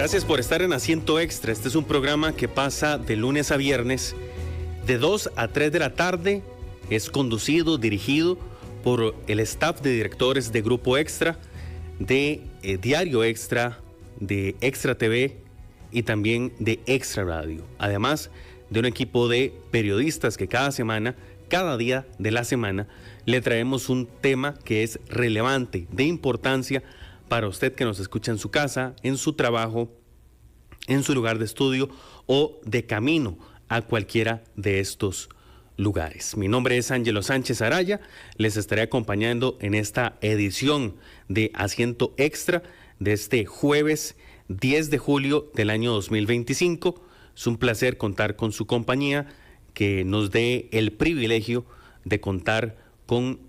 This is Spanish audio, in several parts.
Gracias por estar en Asiento Extra. Este es un programa que pasa de lunes a viernes de 2 a 3 de la tarde. Es conducido, dirigido por el staff de directores de Grupo Extra, de Diario Extra, de Extra TV y también de Extra Radio. Además de un equipo de periodistas que cada semana, cada día de la semana, le traemos un tema que es relevante, de importancia para usted que nos escucha en su casa, en su trabajo, en su lugar de estudio o de camino a cualquiera de estos lugares. Mi nombre es Ángelo Sánchez Araya, les estaré acompañando en esta edición de Asiento Extra de este jueves 10 de julio del año 2025. Es un placer contar con su compañía, que nos dé el privilegio de contar con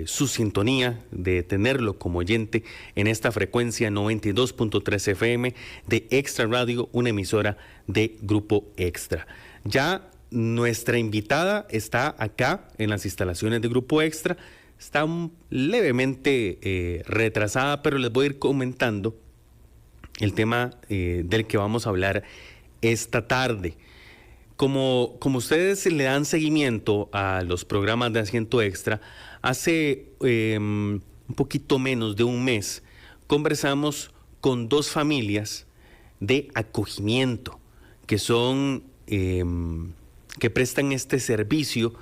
su sintonía, de tenerlo como oyente en esta frecuencia 92.3 FM de Extra Radio, una emisora de Grupo Extra. Ya nuestra invitada está acá en las instalaciones de Grupo Extra, está levemente retrasada, pero les voy a ir comentando el tema del que vamos a hablar esta tarde. Como ustedes le dan seguimiento a los programas de Asiento Extra, hace un poquito menos de un mes conversamos con dos familias de acogimiento que son que prestan este servicio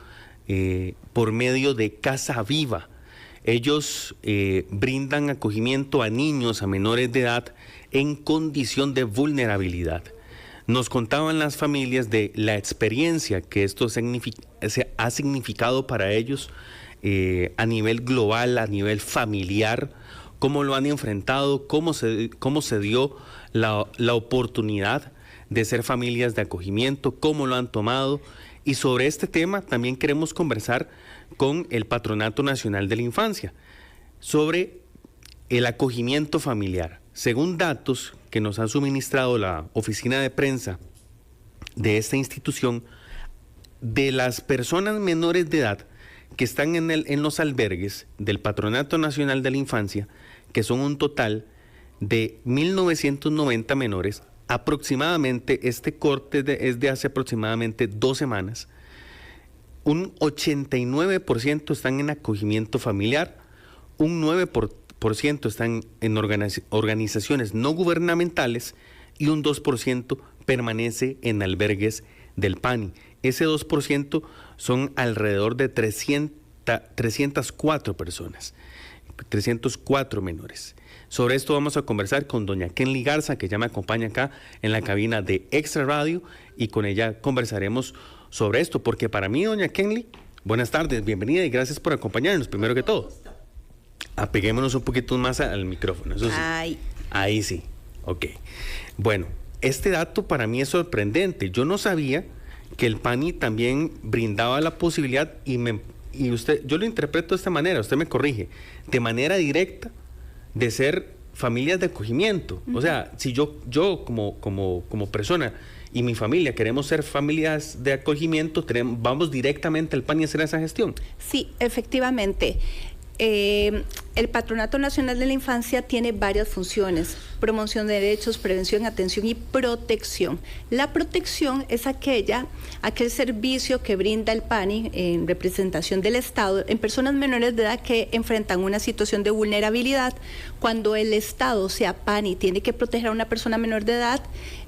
por medio de Casa Viva. Ellos brindan acogimiento a niños, a menores de edad en condición de vulnerabilidad. Nos contaban las familias de la experiencia que esto ha significado para ellos a nivel global, a nivel familiar, cómo lo han enfrentado, cómo se dio la oportunidad de ser familias de acogimiento, cómo lo han tomado. Y sobre este tema también queremos conversar con el Patronato Nacional de la Infancia sobre el acogimiento familiar. Según datos que nos ha suministrado la oficina de prensa de esta institución, de las personas menores de edad que están en los albergues del Patronato Nacional de la Infancia, que son un total de 1.990 menores, aproximadamente, este corte es de hace aproximadamente 2 semanas, un 89% están en acogimiento familiar, un 9% están en organizaciones no gubernamentales y un 2% permanece en albergues del PANI. Ese 2% son alrededor de 304 personas, 304 menores. Sobre esto vamos a conversar con doña Kenly Garza, que ya me acompaña acá en la cabina de Extra Radio, y con ella conversaremos sobre esto, porque para mí, doña Kenly, buenas tardes, bienvenida y gracias por acompañarnos, primero que todo. Apeguémonos un poquito más al micrófono, eso sí. Ahí sí, ok. Bueno, este dato para mí es sorprendente. Yo no sabía que el PANI también brindaba la posibilidad, y usted, yo lo interpreto de esta manera, usted me corrige, de manera directa, de ser familias de acogimiento. Uh-huh. O sea, si yo como persona y mi familia queremos ser familias de acogimiento, vamos directamente al PANI a hacer esa gestión. Sí, efectivamente. El Patronato Nacional de la Infancia tiene varias funciones: promoción de derechos, prevención, atención y protección. La protección es aquel servicio que brinda el PANI en representación del Estado en personas menores de edad que enfrentan una situación de vulnerabilidad. Cuando el Estado, sea PANI, tiene que proteger a una persona menor de edad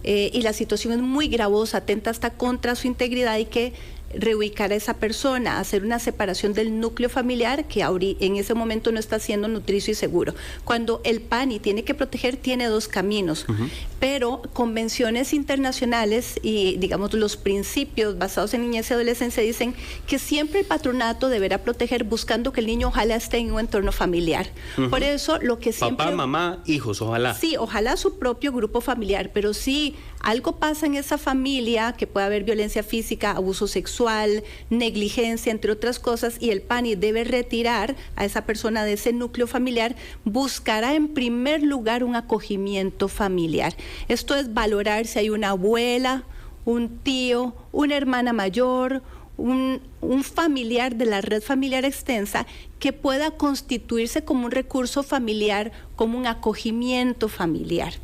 y la situación es muy gravosa, atenta hasta contra su integridad, hay que reubicar a esa persona, hacer una separación del núcleo familiar que en ese momento no está siendo nutricio y seguro. Cuando el PANI tiene que proteger, tiene 2 caminos, uh-huh. Pero convenciones internacionales y, digamos, los principios basados en niñez y adolescencia dicen que siempre el patronato deberá proteger buscando que el niño ojalá esté en un entorno familiar. Uh-huh. Por eso lo que siempre... Papá, mamá, hijos, ojalá. Sí, ojalá su propio grupo familiar, pero si algo pasa en esa familia, que puede haber violencia física, abuso sexual, negligencia, entre otras cosas, y el PANI debe retirar a esa persona de ese núcleo familiar, buscará en primer lugar un acogimiento familiar. Esto es valorar si hay una abuela, un tío, una hermana mayor, un familiar de la red familiar extensa que pueda constituirse como un recurso familiar, como un acogimiento familiar.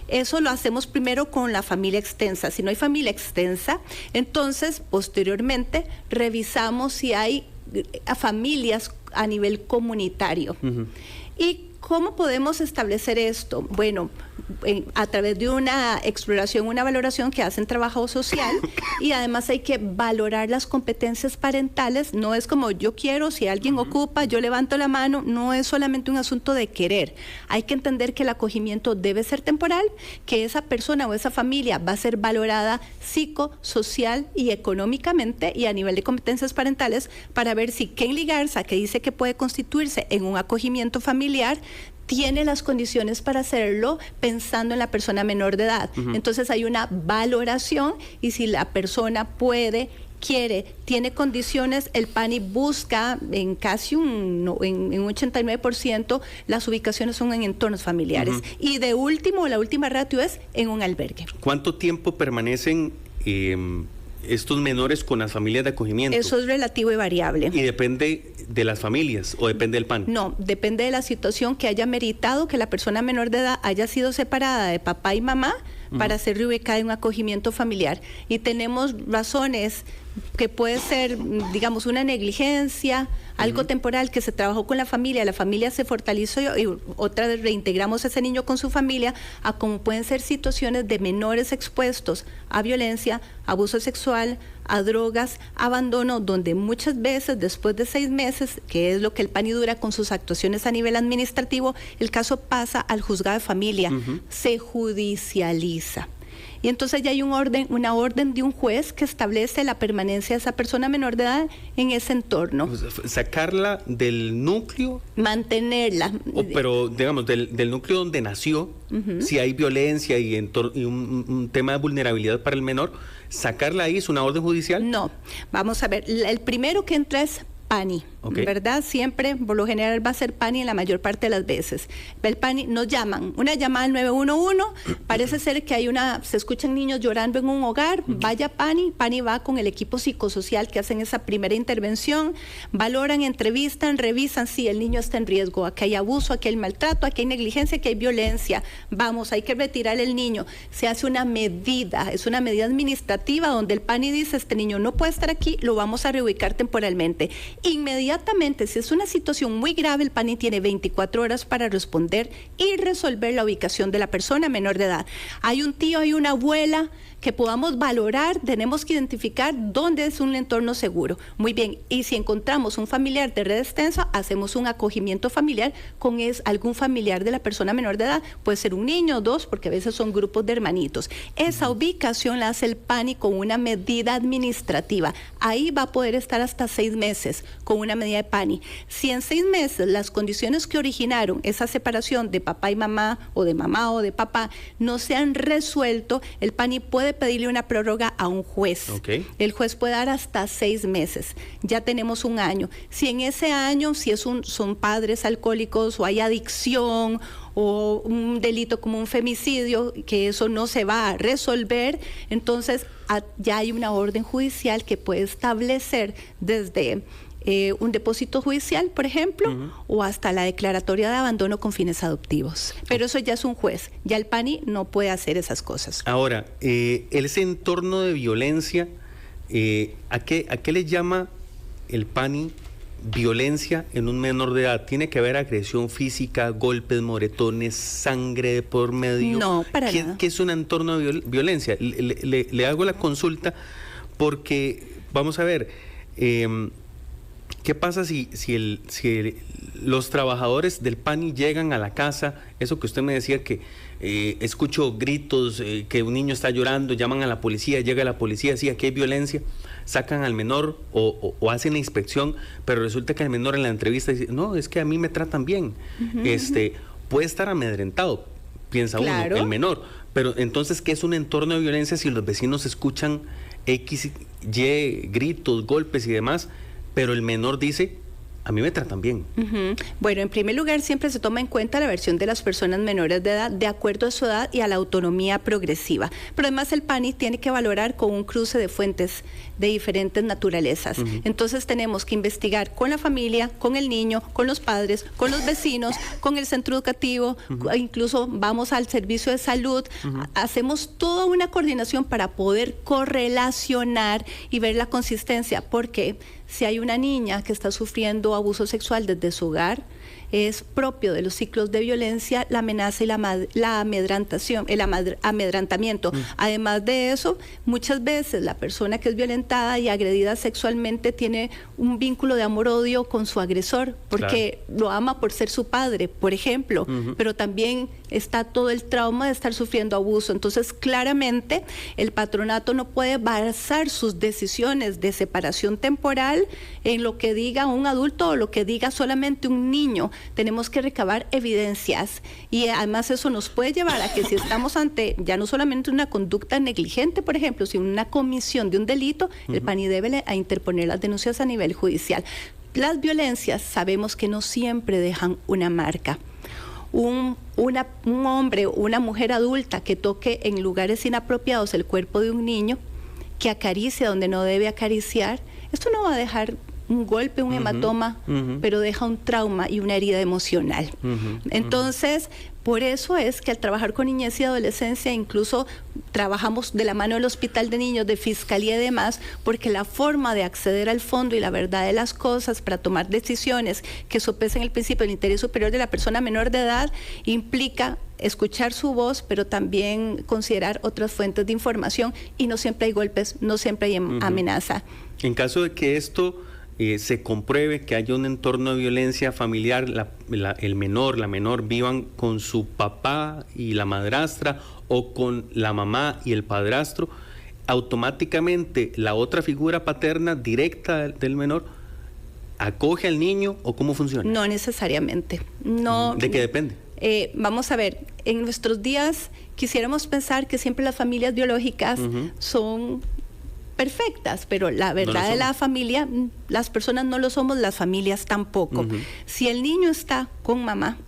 Eso lo hacemos primero con la familia extensa. Si no hay familia extensa, entonces posteriormente revisamos si hay familias a nivel comunitario. ¿Y cómo podemos establecer esto? Bueno, a través de una exploración, una valoración que hacen trabajo social, y además hay que valorar las competencias parentales. No es como yo quiero, si alguien ocupa, yo levanto la mano. No es solamente un asunto de querer. Hay que entender que el acogimiento debe ser temporal, que esa persona o esa familia va a ser valorada psicosocial y económicamente y a nivel de competencias parentales, para ver si Kenley Garza, que dice que puede constituirse en un acogimiento familiar, tiene las condiciones para hacerlo pensando en la persona menor de edad. Entonces hay una valoración, y si la persona puede, quiere, tiene condiciones, el PANI busca en casi un 89%, las ubicaciones son en entornos familiares. Y de último, la última ratio es en un albergue. ¿Cuánto tiempo permanecen estos menores con las familias de acogimiento? Eso es relativo y variable. ¿Y depende de las familias o depende del PAN? No, depende de la situación que haya meritado que la persona menor de edad haya sido separada de papá y mamá para ser reubicada en un acogimiento familiar. Y tenemos razones que puede ser, digamos, una negligencia, algo temporal, que se trabajó con la familia se fortaleció y otra vez reintegramos a ese niño con su familia, a como pueden ser situaciones de menores expuestos a violencia, abuso sexual, a drogas, abandono, donde muchas veces después de 6 meses, que es lo que el PANI dura con sus actuaciones a nivel administrativo, el caso pasa al juzgado de familia, se judicializa. Y entonces ya hay una orden de un juez que establece la permanencia de esa persona menor de edad en ese entorno. Sacarla del núcleo. Mantenerla. Pero, digamos, del núcleo donde nació, si hay violencia y un tema de vulnerabilidad para el menor, ¿sacarla ahí es una orden judicial? No. Vamos a ver, el primero que entra es PANI, ¿verdad? Siempre, por lo general, va a ser PANI en la mayor parte de las veces. El PANI nos llaman, una llamada al 911, parece ser que se escuchan niños llorando en un hogar, vaya PANI va con el equipo psicosocial que hacen esa primera intervención, valoran, entrevistan, revisan si el niño está en riesgo, aquí hay abuso, aquí hay maltrato, aquí hay negligencia, aquí hay violencia, vamos, hay que retirar el niño. Se hace una medida, es una medida administrativa donde el PANI dice, este niño no puede estar aquí, lo vamos a reubicar temporalmente. Inmediatamente, si es una situación muy grave, el PANI tiene 24 horas para responder y resolver la ubicación de la persona menor de edad. Hay un tío, hay una abuela que podamos valorar, tenemos que identificar dónde es un entorno seguro. Muy bien, y si encontramos un familiar de red extensa, hacemos un acogimiento familiar con algún familiar de la persona menor de edad, puede ser un niño o 2, porque a veces son grupos de hermanitos. Esa ubicación la hace el PANI con una medida administrativa. Ahí va a poder estar hasta 6 meses con una medida de PANI. Si en 6 meses las condiciones que originaron esa separación de papá y mamá, o de mamá o de papá, no se han resuelto, el PANI puede pedirle una prórroga a un juez. El juez puede dar hasta 6 meses. Ya tenemos un año. Si en ese año, si son padres alcohólicos o hay adicción o un delito como un femicidio, que eso no se va a resolver, entonces ya hay una orden judicial que puede establecer desde un depósito judicial, por ejemplo, o hasta la declaratoria de abandono con fines adoptivos. Pero eso ya es un juez, ya el PANI no puede hacer esas cosas. Ahora, ese entorno de violencia, ¿a qué le llama el PANI violencia en un menor de edad? ¿Tiene que haber agresión física, golpes, moretones, sangre de por medio? No, para nada. ¿Qué es un entorno de violencia? Le hago la consulta porque, vamos a ver, ¿qué pasa si los trabajadores del PANI llegan a la casa? Eso que usted me decía, que escucho gritos, que un niño está llorando, llaman a la policía, llega la policía, sí, aquí hay violencia, sacan al menor o hacen la inspección, pero resulta que el menor en la entrevista dice, no, es que a mí me tratan bien. Puede estar amedrentado, piensa uno, el menor. Pero entonces, ¿qué es un entorno de violencia si los vecinos escuchan X, Y, gritos, golpes y demás? Pero el menor dice a mí me tratan bien. Bueno, en primer lugar, siempre se toma en cuenta la versión de las personas menores de edad de acuerdo a su edad y a la autonomía progresiva. Pero además el PANI tiene que valorar con un cruce de fuentes de diferentes naturalezas. Entonces tenemos que investigar con la familia, con el niño, con los padres, con los vecinos, con el centro educativo, incluso vamos al servicio de salud, hacemos toda una coordinación para poder correlacionar y ver la consistencia, porque si hay una niña que está sufriendo abuso sexual desde su hogar, es propio de los ciclos de violencia la amenaza y la amedrantación, el amedrentamiento. Además de eso, muchas veces la persona que es violentada y agredida sexualmente tiene un vínculo de amor-odio con su agresor, porque lo ama por ser su padre, por ejemplo, pero también está todo el trauma de estar sufriendo abuso. Entonces, claramente, el patronato no puede basar sus decisiones de separación temporal en lo que diga un adulto o lo que diga solamente un niño. Tenemos que recabar evidencias y además eso nos puede llevar a que si estamos ante ya no solamente una conducta negligente, por ejemplo, sino una comisión de un delito, el PANI debe interponer las denuncias a nivel judicial. Las violencias sabemos que no siempre dejan una marca. Un hombre o una mujer adulta que toque en lugares inapropiados el cuerpo de un niño, que acaricia donde no debe acariciar, esto no va a dejar un golpe, un hematoma, pero deja un trauma y una herida emocional. Entonces, por eso es que al trabajar con niñez y adolescencia, incluso trabajamos de la mano del Hospital de Niños, de Fiscalía y demás, porque la forma de acceder al fondo y la verdad de las cosas para tomar decisiones que sopesen el principio del interés superior de la persona menor de edad implica escuchar su voz, pero también considerar otras fuentes de información, y no siempre hay golpes, no siempre hay amenaza. En caso de que esto se compruebe que haya un entorno de violencia familiar, el menor, la menor vivan con su papá y la madrastra o con la mamá y el padrastro, automáticamente la otra figura paterna directa del menor acoge al niño, ¿o cómo funciona? No necesariamente. No. ¿De qué depende? Vamos a ver, en nuestros días quisiéramos pensar que siempre las familias biológicas son perfectas, pero la verdad de la familia, las personas no lo somos, las familias tampoco. Si el niño está con mamá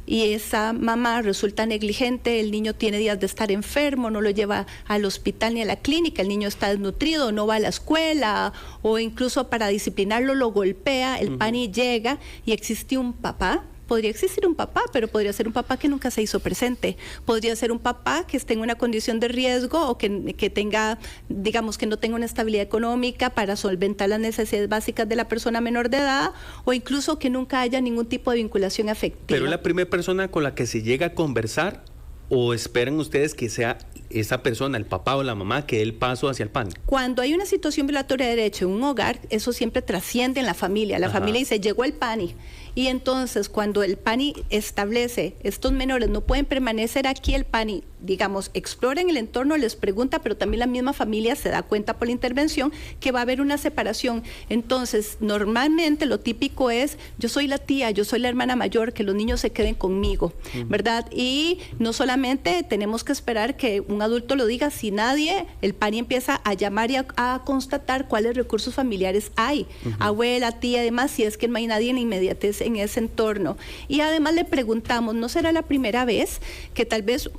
y esa mamá resulta negligente, el niño tiene días de estar enfermo, no lo lleva al hospital ni a la clínica, el niño está desnutrido, no va a la escuela, o incluso para disciplinarlo lo golpea, el PANI llega y existe un papá. Podría existir un papá, pero podría ser un papá que nunca se hizo presente. Podría ser un papá que esté en una condición de riesgo o que tenga, digamos, que no tenga una estabilidad económica para solventar las necesidades básicas de la persona menor de edad, o incluso que nunca haya ningún tipo de vinculación afectiva. ¿Pero es la primera persona con la que se llega a conversar o esperan ustedes que sea esa persona, el papá o la mamá, que dé el paso hacia el PANI? Cuando hay una situación violatoria de derecho en un hogar, eso siempre trasciende en la familia. La familia dice, llegó el PANI. Y entonces, cuando el PANI establece, estos menores no pueden permanecer aquí, el PANI, digamos, explora en el entorno, les pregunta, pero también la misma familia se da cuenta por la intervención que va a haber una separación. Entonces, normalmente lo típico es, yo soy la tía, yo soy la hermana mayor, que los niños se queden conmigo, ¿verdad? Y no solamente tenemos que esperar que un adulto lo diga, si nadie, el PANI empieza a llamar y a constatar cuáles recursos familiares hay, abuela, tía, además, si es que no hay nadie en inmediatez en ese entorno. Y además le preguntamos, ¿no será la primera vez que tal vez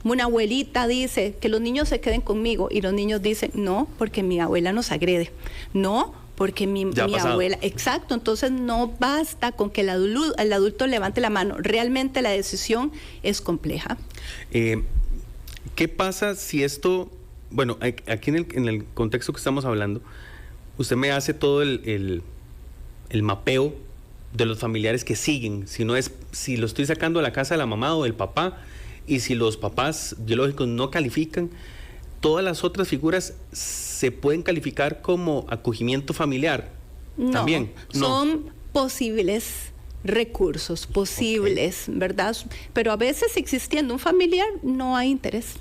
una abuelita dice que los niños se queden conmigo? Y los niños dicen, no, porque mi abuela nos agrede. No, porque mi abuela... Exacto, entonces no basta con que el adulto levante la mano. Realmente la decisión es compleja. ¿Qué pasa si esto... Bueno, aquí en el contexto que estamos hablando, usted me hace todo el mapeo de los familiares que siguen, si lo estoy sacando de la casa de la mamá o del papá, y si los papás biológicos no califican, todas las otras figuras se pueden calificar como acogimiento familiar. No, también. Son posibles recursos, ¿verdad? Pero a veces existiendo un familiar no hay interés.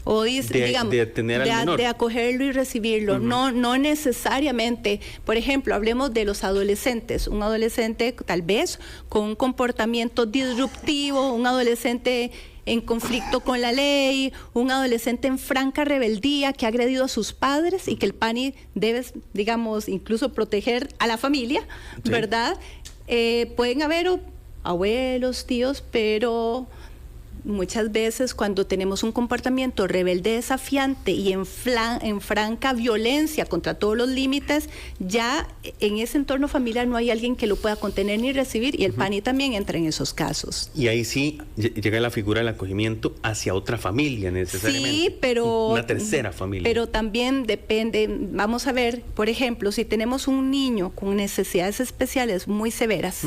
O digamos, de acogerlo y recibirlo. No necesariamente. Por ejemplo, hablemos de los adolescentes. Un adolescente tal vez con un comportamiento disruptivo, un adolescente en conflicto con la ley, un adolescente en franca rebeldía que ha agredido a sus padres y que el PANI debe, digamos, incluso proteger a la familia, sí, ¿verdad? Pueden haber abuelos, tíos, pero muchas veces cuando tenemos un comportamiento rebelde, desafiante y en franca violencia contra todos los límites, ya en ese entorno familiar no hay alguien que lo pueda contener ni recibir, y el PANI también entra en esos casos. Y ahí sí llega la figura del acogimiento hacia otra familia necesariamente. Sí, pero una tercera familia. Pero también depende, vamos a ver, por ejemplo, si tenemos un niño con necesidades especiales muy severas,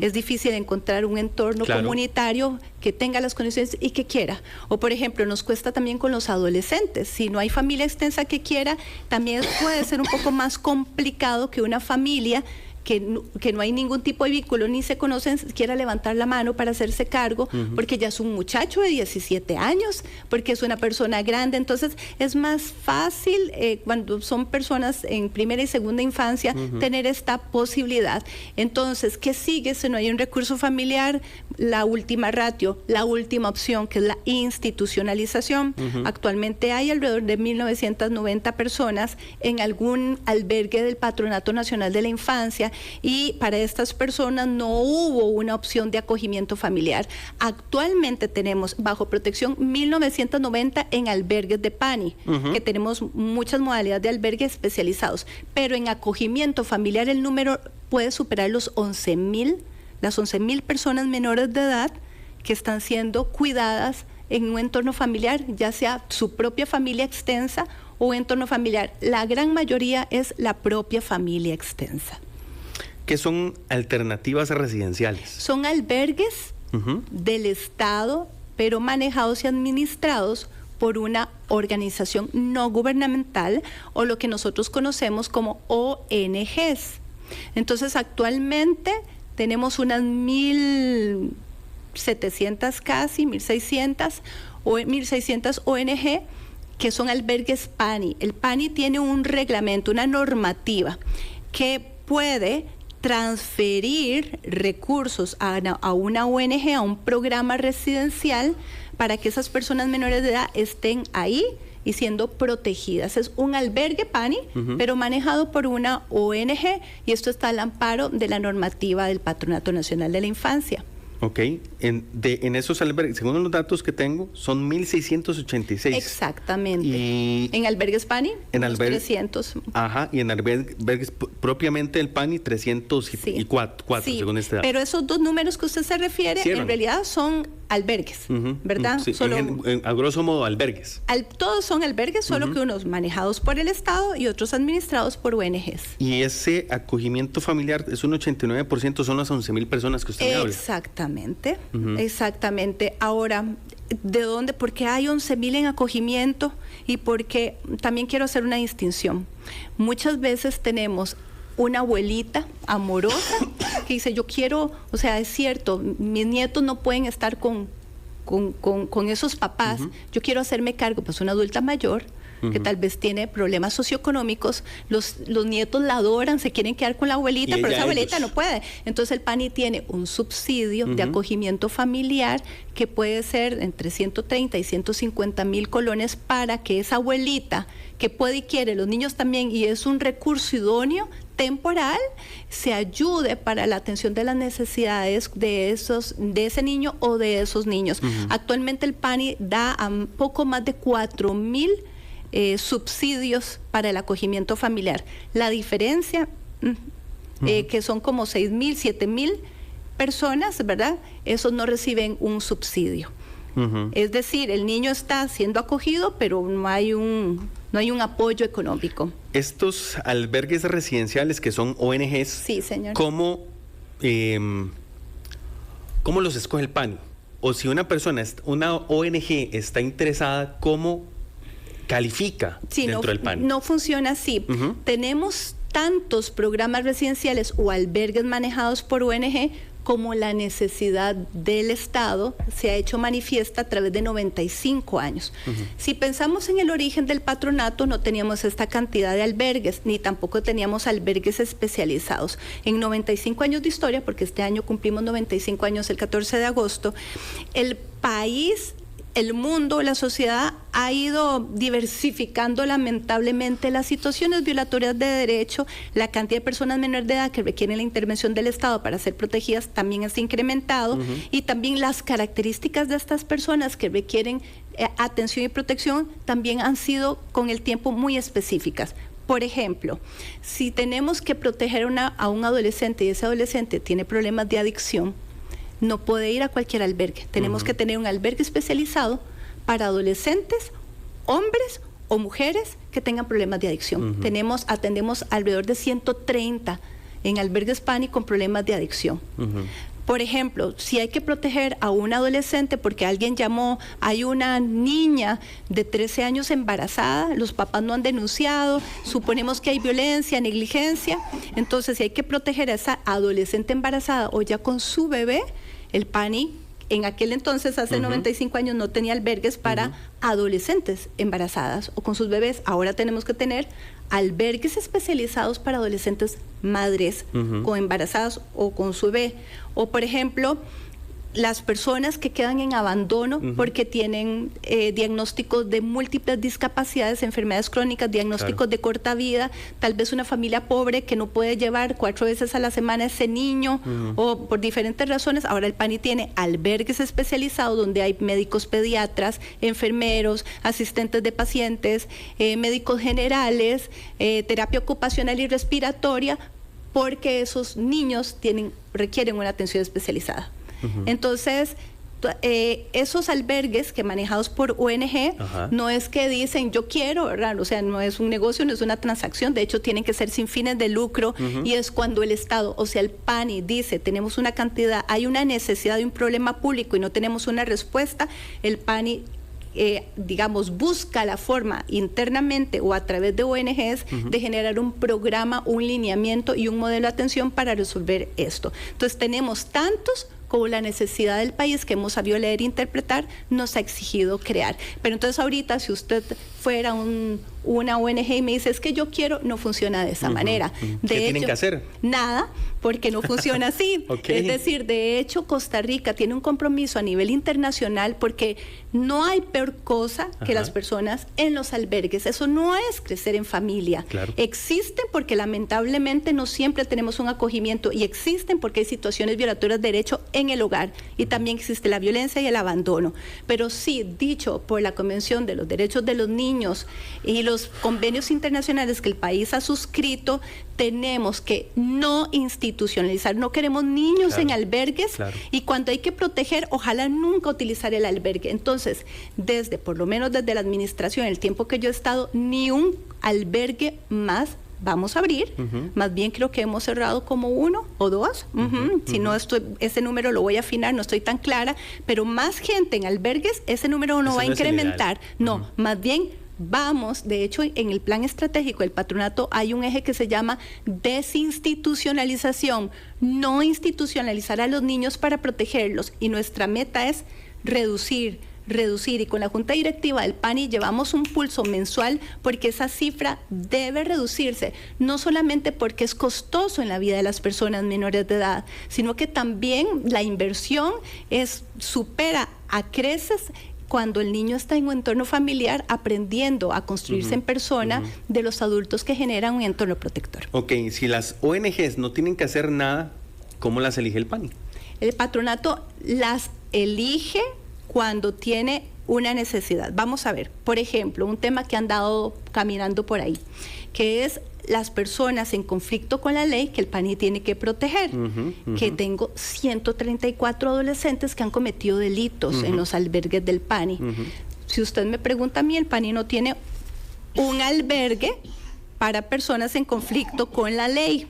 es difícil encontrar un entorno comunitario que tenga las condiciones y que quiera. O por ejemplo, nos cuesta también con los adolescentes. Si no hay familia extensa que quiera, también puede ser un poco más complicado que una familia que no hay ningún tipo de vínculo, ni se conocen, quiera levantar la mano para hacerse cargo, porque ya es un muchacho de 17 años, porque es una persona grande. Entonces es más fácil cuando son personas en primera y segunda infancia tener esta posibilidad. Entonces, ¿qué sigue si no hay un recurso familiar? La última ratio, la última opción, que es la institucionalización. Actualmente hay alrededor de 1.990 personas en algún albergue del Patronato Nacional de la Infancia, y para estas personas no hubo una opción de acogimiento familiar. Actualmente tenemos bajo protección 1.990 en albergues de PANI, que tenemos muchas modalidades de albergues especializados, pero en acogimiento familiar el número puede superar los 11.000, las 11.000 personas menores de edad que están siendo cuidadas en un entorno familiar, ya sea su propia familia extensa o entorno familiar. La gran mayoría es la propia familia extensa. ¿Qué son alternativas residenciales? Son albergues del Estado, pero manejados y administrados por una organización no gubernamental, o lo que nosotros conocemos como ONGs. Entonces, actualmente tenemos unas 1.700 casi, 1.600 ONG que son albergues PANI. El PANI tiene un reglamento, una normativa que puede transferir recursos a una ONG, a un programa residencial, para que esas personas menores de edad estén ahí y siendo protegidas. Es un albergue PANI, pero manejado por una ONG, y esto está al amparo de la normativa del Patronato Nacional de la Infancia. Ok, en esos albergues, según los datos que tengo, son 1.686. Exactamente. Y en albergues PANI, en albergues 300. Ajá, y en albergues propiamente del PANI, 304, sí, según este dato. Pero esos dos números que usted se refiere, en realidad son albergues, ¿verdad? Sí, solo, a grosso modo, albergues. Todos son albergues, solo que unos manejados por el Estado y otros administrados por ONGs. Y ese acogimiento familiar es un 89%, son las 11.000 personas que usted me habla. Exactamente, exactamente. Ahora, ¿de dónde? ¿Por qué hay 11.000 en acogimiento? Y porque también quiero hacer una distinción. Muchas veces tenemos una abuelita amorosa que dice, yo quiero, o sea, es cierto, mis nietos no pueden estar con esos papás, yo quiero hacerme cargo, pues una adulta mayor que tal vez tiene problemas socioeconómicos, los nietos la adoran, se quieren quedar con la abuelita, pero esa abuelita no puede. Entonces el PANI tiene un subsidio de acogimiento familiar que puede ser entre 130 y 150.000 colones para que esa abuelita que puede y quiere, los niños también, y es un recurso idóneo, temporal, se ayude para la atención de las necesidades de ese niño o de esos niños. Actualmente el PANI da a poco más de 4.000 subsidios para el acogimiento familiar. La diferencia, que son como 6.000, 7.000 personas, ¿verdad? Esos no reciben un subsidio. Es decir, el niño está siendo acogido, pero no hay un apoyo económico. Estos albergues residenciales que son ONGs, sí, señor. ¿Cómo los escoge el PANI? O si una ONG está interesada, ¿cómo califica dentro del PANI? No funciona así. Tenemos tantos programas residenciales o albergues manejados por ONG como la necesidad del Estado se ha hecho manifiesta a través de 95 años. Si pensamos en el origen del patronato, no teníamos esta cantidad de albergues, ni tampoco teníamos albergues especializados. En 95 años de historia, porque este año cumplimos 95 años el 14 de agosto, el país, el mundo, la sociedad ha ido diversificando lamentablemente las situaciones violatorias de derecho. La cantidad de personas menores de edad que requieren la intervención del Estado para ser protegidas también se ha incrementado, y también las características de estas personas que requieren atención y protección también han sido con el tiempo muy específicas. Por ejemplo, si tenemos que proteger a un adolescente y ese adolescente tiene problemas de adicción, no puede ir a cualquier albergue. Tenemos que tener un albergue especializado para adolescentes, hombres o mujeres que tengan problemas de adicción. Atendemos alrededor de 130 en albergues PANI con problemas de adicción. Por ejemplo, si hay que proteger a un adolescente porque alguien llamó, hay una niña de 13 años embarazada, los papás no han denunciado, suponemos que hay violencia, negligencia, entonces si hay que proteger a esa adolescente embarazada o ya con su bebé, el PANI en aquel entonces, hace 95 años, no tenía albergues para adolescentes embarazadas o con sus bebés. Ahora tenemos que tener albergues especializados para adolescentes madres con embarazadas o con su bebé. O, por ejemplo, las personas que quedan en abandono porque tienen diagnósticos de múltiples discapacidades, enfermedades crónicas, diagnósticos de corta vida, tal vez una familia pobre que no puede llevar 4 veces a la semana a ese niño o por diferentes razones. Ahora el PANI tiene albergues especializados donde hay médicos pediatras, enfermeros, asistentes de pacientes, médicos generales, terapia ocupacional y respiratoria, porque esos niños requieren una atención especializada. Entonces, esos albergues que manejados por ONG no es que dicen yo quiero, ¿verdad? O sea, no es un negocio, no es una transacción, de hecho tienen que ser sin fines de lucro, y es cuando el Estado, o sea, el PANI dice tenemos una cantidad, hay una necesidad de un problema público y no tenemos una respuesta, el PANI digamos, busca la forma internamente o a través de ONGs de generar un programa, un lineamiento y un modelo de atención para resolver esto. Entonces tenemos tantos como la necesidad del país que hemos sabido leer e interpretar nos ha exigido crear. Pero entonces ahorita si usted fuera una ONG y me dice es que yo quiero, no funciona de esa manera. ¿Qué tienen que hacer? Nada, porque no funciona así. Es decir, de hecho Costa Rica tiene un compromiso a nivel internacional porque no hay peor cosa que las personas en los albergues. Eso no es crecer en familia. Existen porque lamentablemente no siempre tenemos un acogimiento y existen porque hay situaciones violatorias de derecho en el hogar y también existe la violencia y el abandono. Pero sí, dicho por la Convención de los Derechos de los Niños y los convenios internacionales que el país ha suscrito, tenemos que no institucionalizar, no queremos niños en albergues y cuando hay que proteger, ojalá nunca utilizar el albergue. Entonces, por lo menos desde la administración, el tiempo que yo he estado, ni un albergue más vamos a abrir, más bien creo que hemos cerrado como 1 o 2, si no ese número lo voy a afinar, no estoy tan clara, pero más gente en albergues, ese número no va a incrementar, no, más bien vamos, de hecho en el plan estratégico del patronato hay un eje que se llama desinstitucionalización, no institucionalizar a los niños para protegerlos, y nuestra meta es reducir, y con la Junta Directiva del PANI llevamos un pulso mensual porque esa cifra debe reducirse, no solamente porque es costoso en la vida de las personas menores de edad, sino que también la inversión supera a creces cuando el niño está en un entorno familiar aprendiendo a construirse en persona de los adultos que generan un entorno protector. Ok, si las ONGs no tienen que hacer nada, ¿cómo las elige el PANI? El patronato las elige cuando tiene una necesidad. Vamos a ver, por ejemplo, un tema que han dado caminando por ahí, que es las personas en conflicto con la ley que el PANI tiene que proteger, que tengo 134 adolescentes que han cometido delitos en los albergues del PANI. Si usted me pregunta a mí, el PANI no tiene un albergue para personas en conflicto con la ley.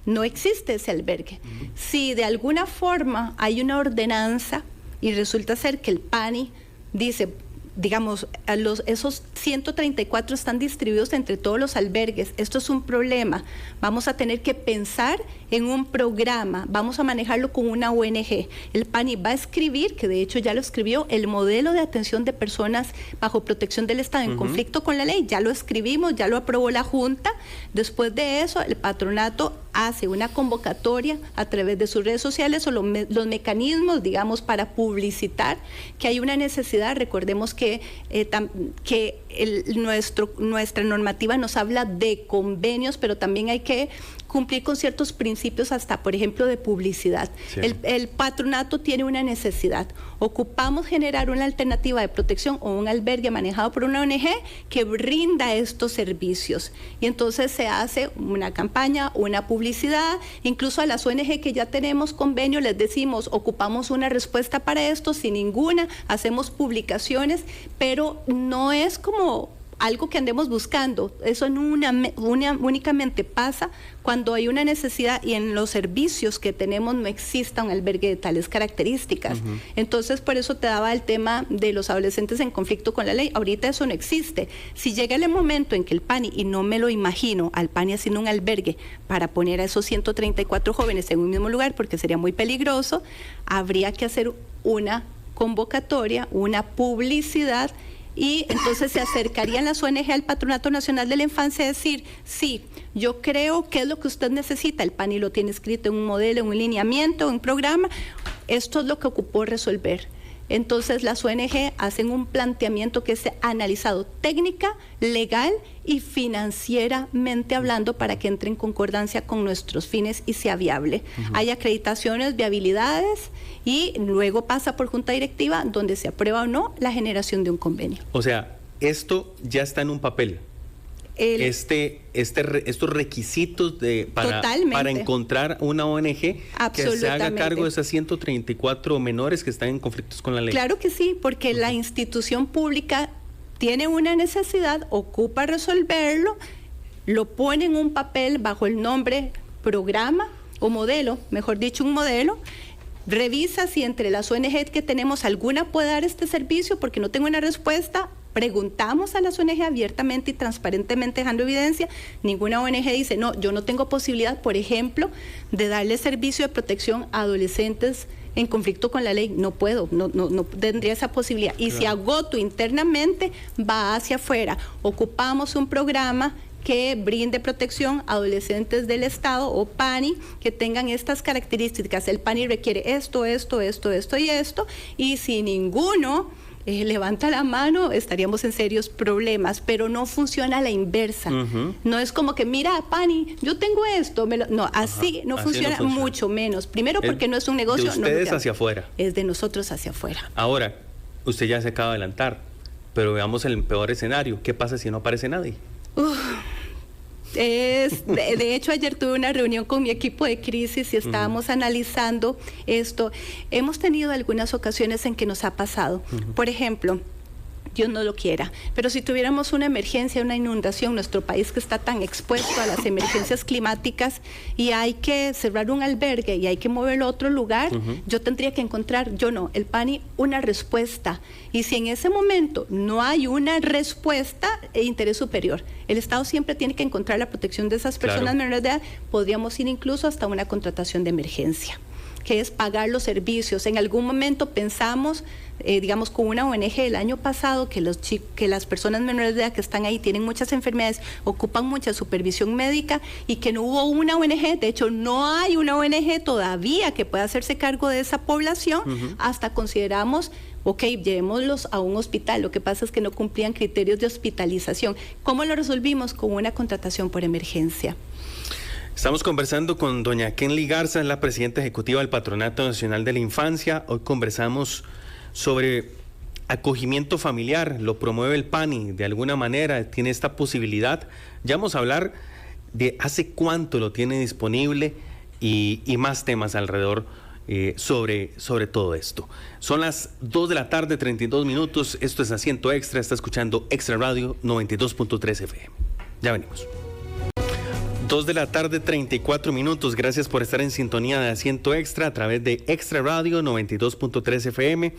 No existe ese albergue. Si de alguna forma hay una ordenanza y resulta ser que el PANI dice digamos, esos 134 están distribuidos entre todos los albergues. Esto es un problema. Vamos a tener que pensar en un programa, vamos a manejarlo con una ONG. El PANI va a escribir, que de hecho ya lo escribió, el modelo de atención de personas bajo protección del Estado en conflicto con la ley. Ya lo escribimos, ya lo aprobó la Junta. Después de eso, el patronato hace una convocatoria a través de sus redes sociales o los mecanismos, digamos, para publicitar que hay una necesidad. Recordemos que nuestra normativa nos habla de convenios, pero también hay que cumplir con ciertos principios, hasta, por ejemplo, de publicidad. Sí. El patronato tiene una necesidad. Ocupamos generar una alternativa de protección o un albergue manejado por una ONG que brinda estos servicios. Y entonces se hace una campaña, una publicidad, incluso a las ONG que ya tenemos convenio les decimos, ocupamos una respuesta para esto, sin ninguna, hacemos publicaciones, pero no es como algo que andemos buscando. Eso únicamente pasa cuando hay una necesidad y en los servicios que tenemos no exista un albergue de tales características. Entonces, por eso te daba el tema de los adolescentes en conflicto con la ley. Ahorita eso no existe. Si llega el momento en que el PANI, y no me lo imagino, al PANI haciendo un albergue para poner a esos 134 jóvenes en un mismo lugar, porque sería muy peligroso, habría que hacer una convocatoria, una publicidad, y entonces se acercarían las ONG al Patronato Nacional de la Infancia a decir, sí, yo creo que es lo que usted necesita, el PANI lo tiene escrito en un modelo, en un lineamiento, en un programa, esto es lo que ocupó resolver. Entonces las ONG hacen un planteamiento que es analizado técnica, legal y financieramente hablando para que entre en concordancia con nuestros fines y sea viable. Hay acreditaciones, viabilidades y luego pasa por junta directiva donde se aprueba o no la generación de un convenio. O sea, esto ya está en un papel. Estos requisitos para encontrar una ONG que se haga cargo de esas 134 menores que están en conflictos con la ley. Claro que sí, porque la institución pública tiene una necesidad, ocupa resolverlo, lo pone en un papel bajo el nombre programa o modelo, mejor dicho, un modelo. Revisa si entre las ONG que tenemos alguna puede dar este servicio, porque no tengo una respuesta. Preguntamos a las ONG abiertamente y transparentemente, dejando evidencia. Ninguna ONG dice, no, yo no tengo posibilidad, por ejemplo, de darle servicio de protección a adolescentes en conflicto con la ley. No puedo, no tendría esa posibilidad. Y si agoto internamente, va hacia afuera. Ocupamos un programa que brinde protección a adolescentes del Estado o PANI que tengan estas características. El PANI requiere esto y esto, y si ninguno levanta la mano, estaríamos en serios problemas, pero no funciona a la inversa. No es como que, mira, PANI, yo tengo esto. No, así no funciona, mucho menos. Primero porque no es un negocio. De ustedes hacia afuera. Es de nosotros hacia afuera. Ahora, usted ya se acaba de adelantar, pero veamos el peor escenario. ¿Qué pasa si no aparece nadie? De hecho, ayer tuve una reunión con mi equipo de crisis y estábamos analizando esto. Hemos tenido algunas ocasiones en que nos ha pasado. Por ejemplo, Dios no lo quiera, pero si tuviéramos una emergencia, una inundación, nuestro país que está tan expuesto a las emergencias climáticas y hay que cerrar un albergue y hay que moverlo a otro lugar, yo tendría que encontrar, el PANI, una respuesta. Y si en ese momento no hay una respuesta, interés superior. El Estado siempre tiene que encontrar la protección de esas personas menores de edad. Podríamos ir incluso hasta una contratación de emergencia, que es pagar los servicios. En algún momento pensamos, digamos, con una ONG el año pasado, que las personas menores de edad que están ahí tienen muchas enfermedades, ocupan mucha supervisión médica y que no hubo una ONG, de hecho no hay una ONG todavía que pueda hacerse cargo de esa población. Hasta consideramos, llevémoslos a un hospital. Lo que pasa es que no cumplían criterios de hospitalización. ¿Cómo lo resolvimos? Con una contratación por emergencia. Estamos conversando con doña Kenly Garza, la presidenta ejecutiva del Patronato Nacional de la Infancia. Hoy conversamos sobre acogimiento familiar, lo promueve el PANI, de alguna manera tiene esta posibilidad. Ya vamos a hablar de hace cuánto lo tiene disponible y más temas alrededor sobre todo esto. Son las 2 de la tarde, 32 minutos. Esto es Asiento Extra, está escuchando Extra Radio 92.3 FM. Ya venimos. 2 de la tarde, 34 minutos. Gracias por estar en sintonía de Asiento Extra a través de Extra Radio 92.3 FM.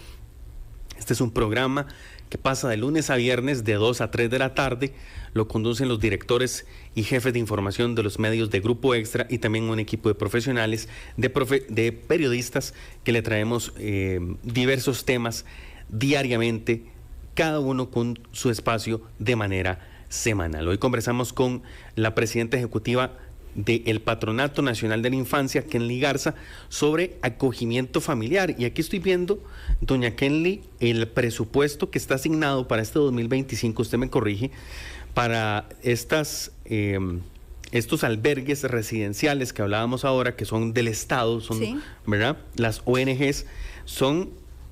Este es un programa que pasa de lunes a viernes de 2 a 3 de la tarde. Lo conducen los directores y jefes de información de los medios de Grupo Extra y también un equipo de profesionales, de periodistas que le traemos diversos temas diariamente, cada uno con su espacio de manera semanal. Hoy conversamos con la presidenta ejecutiva del Patronato Nacional de la Infancia, Kenly Garza, sobre acogimiento familiar. Y aquí estoy viendo, doña Kenly, el presupuesto que está asignado para este 2025, usted me corrige, para estos albergues residenciales que hablábamos ahora, que son del Estado, son, sí, ¿verdad? Las ONGs, son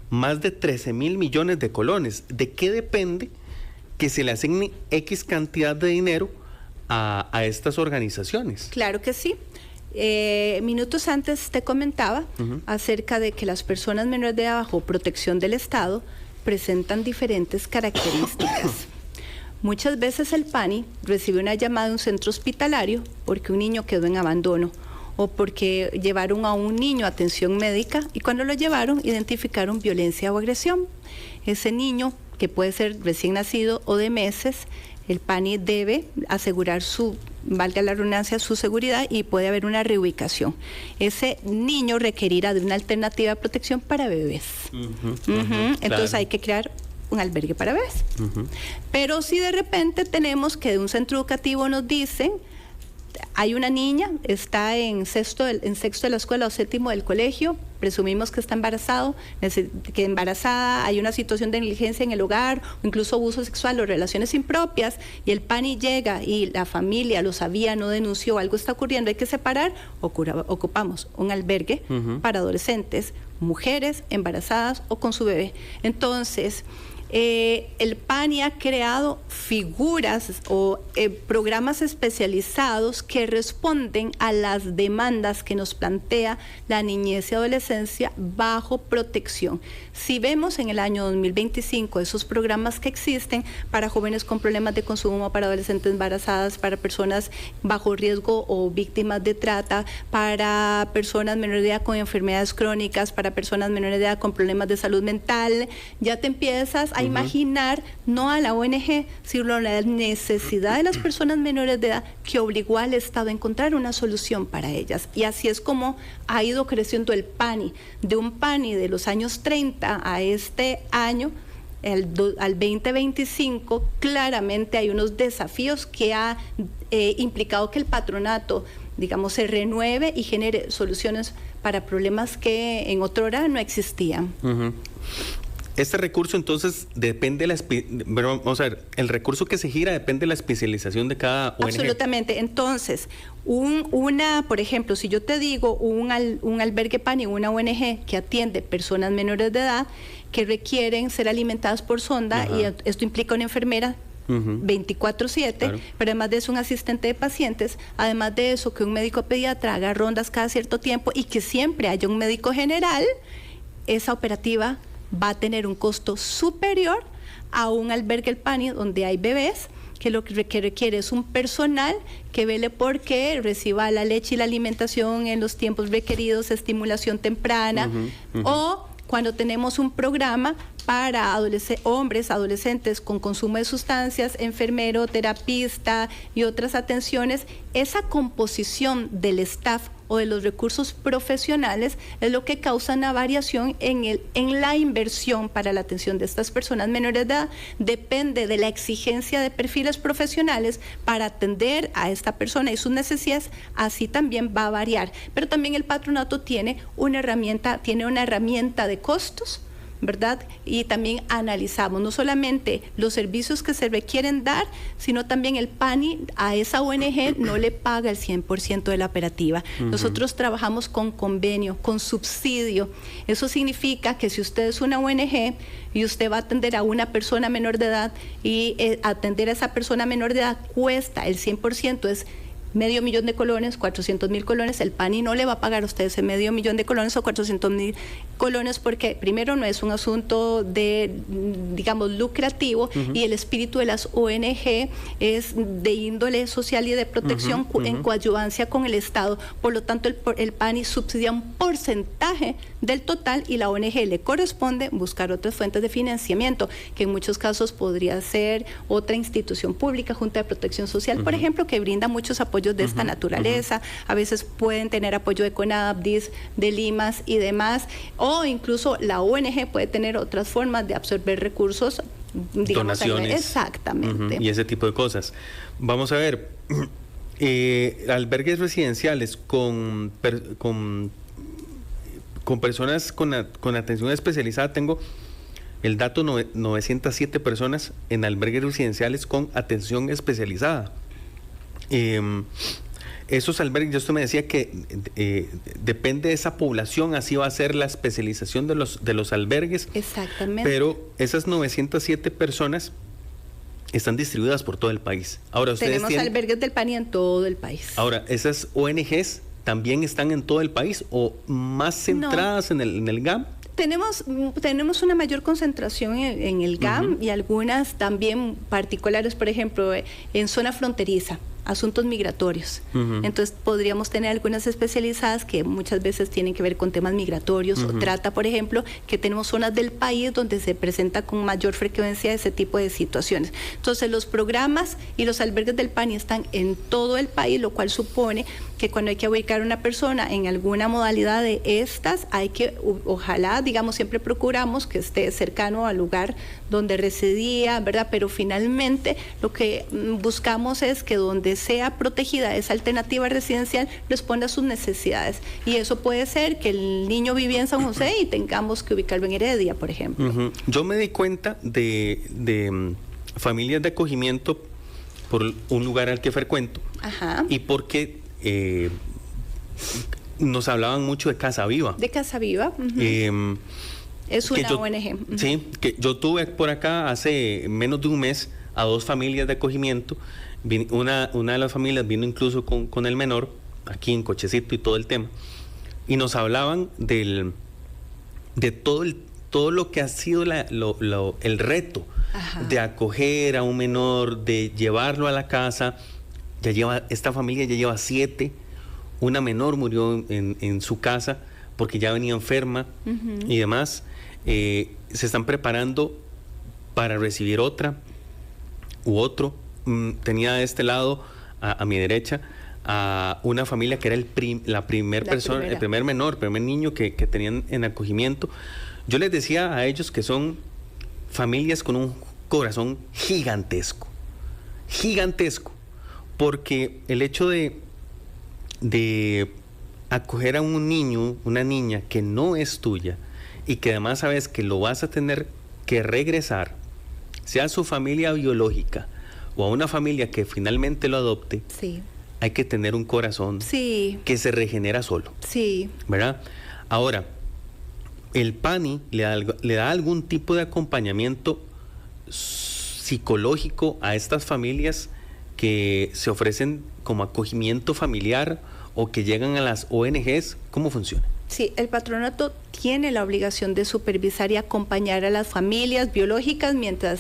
más de 13,000 millones de colones. ¿De qué depende que se le asigne X cantidad de dinero a estas organizaciones? Claro que sí. Minutos antes te comentaba acerca de que las personas menores de edad bajo protección del Estado presentan diferentes características. Muchas veces el PANI recibe una llamada de un centro hospitalario porque un niño quedó en abandono o porque llevaron a un niño a atención médica y cuando lo llevaron identificaron violencia o agresión. Ese niño, que puede ser recién nacido o de meses, el PANI debe asegurar valga la redundancia, su seguridad y puede haber una reubicación. Ese niño requerirá de una alternativa de protección para bebés. Entonces claro, hay que crear un albergue para bebés. Pero si de repente tenemos que de un centro educativo nos dicen, hay una niña, está en sexto de la escuela o séptimo del colegio, presumimos que está embarazada, hay una situación de negligencia en el hogar, o incluso abuso sexual o relaciones impropias, y el PANI llega y la familia lo sabía, no denunció, algo está ocurriendo, hay que separar, ocupamos un albergue para adolescentes, mujeres embarazadas o con su bebé. Entonces, el PANI ha creado figuras o programas especializados que responden a las demandas que nos plantea la niñez y adolescencia bajo protección. Si vemos en el año 2025 esos programas que existen para jóvenes con problemas de consumo, para adolescentes embarazadas, para personas bajo riesgo o víctimas de trata, para personas menores de edad con enfermedades crónicas, para personas menores de edad con problemas de salud mental, ya te empiezas a imaginar no a la ONG, sino a la necesidad de las personas menores de edad que obligó al Estado a encontrar una solución para ellas. Y así es como ha ido creciendo el PANI, de un PANI de los años 30 a este año, al 2025, claramente hay unos desafíos que ha implicado que el patronato, digamos, se renueve y genere soluciones para problemas que en otra hora no existían. Este recurso entonces depende vamos a ver, el recurso que se gira depende de la especialización de cada ONG. Absolutamente. Entonces, por ejemplo, si yo te digo un albergue PANI, una ONG que atiende personas menores de edad que requieren ser alimentadas por sonda, y esto implica una enfermera 24/7, claro, pero además de eso un asistente de pacientes, además de eso que un médico pediatra haga rondas cada cierto tiempo y que siempre haya un médico general, esa operativa va a tener un costo superior a un albergue el PANI donde hay bebés, que lo que requiere es un personal que vele porque reciba la leche y la alimentación en los tiempos requeridos, estimulación temprana, o cuando tenemos un programa para hombres, adolescentes con consumo de sustancias, enfermero, terapista y otras atenciones, esa composición del staff o de los recursos profesionales es lo que causa una variación en la inversión para la atención de estas personas menores de edad. Depende de la exigencia de perfiles profesionales para atender a esta persona y sus necesidades, así también va a variar. Pero también el patronato tiene una herramienta de costos, ¿verdad? Y también analizamos no solamente los servicios que se requieren dar, sino también el PANI a esa ONG no le paga el 100% de la operativa. Nosotros trabajamos con convenio, con subsidio. Eso significa que si usted es una ONG y usted va a atender a una persona menor de edad y atender a esa persona menor de edad cuesta el 100%, es 500,000 de colones, 400,000 colones, el PANI no le va a pagar a usted ese 500,000 de colones o 400,000 colones porque primero no es un asunto de, digamos, lucrativo, y el espíritu de las ONG es de índole social y de protección en coadyuvancia con el Estado. Por lo tanto, el PANI subsidia un porcentaje del total y la ONG le corresponde buscar otras fuentes de financiamiento, que en muchos casos podría ser otra institución pública, Junta de Protección Social, por ejemplo, que brinda muchos apoyos de esta naturaleza. A veces pueden tener apoyo de CONADIS, de Limas y demás, o incluso la ONG puede tener otras formas de absorber recursos, digamos, donaciones. Exactamente. Y ese tipo de cosas. Vamos a ver, albergues residenciales con personas con atención especializada, tengo el dato, 907 personas en albergues residenciales con atención especializada. Esos albergues, usted me decía que depende de esa población, así va a ser la especialización de los albergues. Exactamente. Pero esas 907 personas están distribuidas por todo el país. Ahora, tenemos albergues del PANI en todo el país. Ahora, ¿esas ONGs también están en todo el país o más centradas en el GAM? Tenemos una mayor concentración en el GAM y algunas también particulares, por ejemplo, en zona fronteriza, asuntos migratorios. Entonces podríamos tener algunas especializadas que muchas veces tienen que ver con temas migratorios o trata, por ejemplo, que tenemos zonas del país donde se presenta con mayor frecuencia ese tipo de situaciones. Entonces los programas y los albergues del PANI están en todo el país, lo cual supone que cuando hay que ubicar a una persona en alguna modalidad de estas, hay que, ojalá, digamos, siempre procuramos que esté cercano al lugar donde residía, ¿verdad? Pero finalmente lo que buscamos es que donde sea protegida esa alternativa residencial responda a sus necesidades. Y eso puede ser que el niño vivía en San José y tengamos que ubicarlo en Heredia, por ejemplo. Yo me di cuenta de familias de acogimiento por un lugar al que frecuento. Y porque nos hablaban mucho de Casa Viva. De Casa Viva. Es una ONG. Sí, que yo tuve por acá hace menos de un mes a 2 familias de acogimiento. Una de las familias vino incluso con el menor, aquí en cochecito y todo el tema. Y nos hablaban de todo lo que ha sido el reto de acoger a un menor, de llevarlo a la casa. Esta familia ya lleva 7. Una menor murió en su casa porque ya venía enferma y demás. Se están preparando para recibir otra u otro. Tenía de este lado, a mi derecha, a una familia que era el primer niño que tenían en acogimiento. Yo les decía a ellos que son familias con un corazón gigantesco, porque el hecho de acoger a un niño, una niña que no es tuya y que además sabes que lo vas a tener que regresar, sea su familia biológica o a una familia que finalmente lo adopte, hay que tener un corazón que se regenera solo, ¿verdad? Ahora, el PANI le da algún tipo de acompañamiento psicológico a estas familias que se ofrecen como acogimiento familiar o que llegan a las ONGs. ¿Cómo funciona? Sí, el patronato tiene la obligación de supervisar y acompañar a las familias biológicas mientras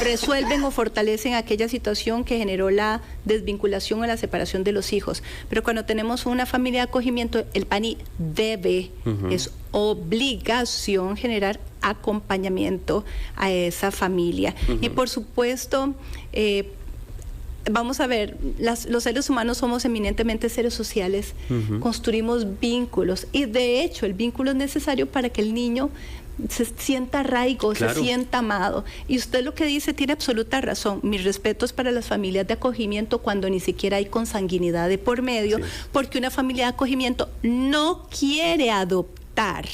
resuelven o fortalecen aquella situación que generó la desvinculación o la separación de los hijos. Pero cuando tenemos una familia de acogimiento, el PANI debe, es obligación generar acompañamiento a esa familia. Y por supuesto, vamos a ver, los seres humanos somos eminentemente seres sociales, construimos vínculos y de hecho el vínculo es necesario para que el niño se sienta arraigo, se sienta amado. Y usted lo que dice tiene absoluta razón. Mis respetos para las familias de acogimiento cuando ni siquiera hay consanguinidad de por medio, porque una familia de acogimiento no quiere adoptar.